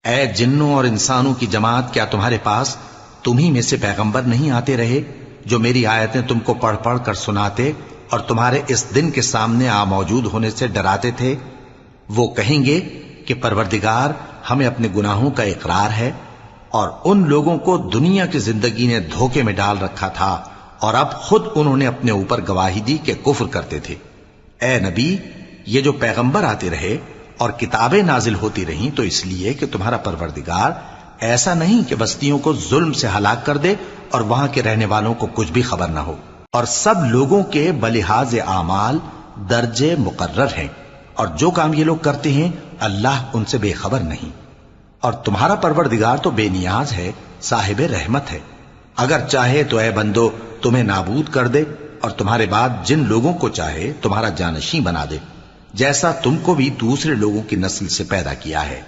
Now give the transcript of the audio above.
ऐ जिन्नों और इंसानों की जमात, क्या तुम्हारे पास तुम्ही में से पैगंबर नहीं आते रहे जो मेरी आयतें तुमको पढ़ पढ़ कर सुनाते और तुम्हारे इस दिन के सामने आ मौजूद होने से डराते थे? वो कहेंगे कि परवरदिगार, हमें अपने गुनाहों का इकरार है और उन लोगों को दुनिया की जिंदगी ने धोखे में डाल रखा था और अब खुद उन्होंने अपने ऊपर गवाही दी कि कुफ्र करते थे। ए नबी, ये जो पैगंबर आते रहे और किताबें नाजिल होती रहीं तो इसलिए कि तुम्हारा परवरदिगार ऐसा नहीं कि बस्तियों को जुल्म से हलाक कर दे और वहां के रहने वालों को कुछ भी खबर ना हो। और सब लोगों के बलिहाज आमाल दर्जे मुकर्रर हैं और जो काम ये लोग करते हैं अल्लाह उनसे बेखबर नहीं। और तुम्हारा परवरदिगार तो बेनियाज है, साहिब रहमत है। अगर चाहे तो ए बंदो तुम्हें नाबूद कर दे और तुम्हारे बाद जिन लोगों को चाहे तुम्हारा जानशी बना दे, जैसा तुमको भी दूसरे लोगों की नस्ल से पैदा किया है।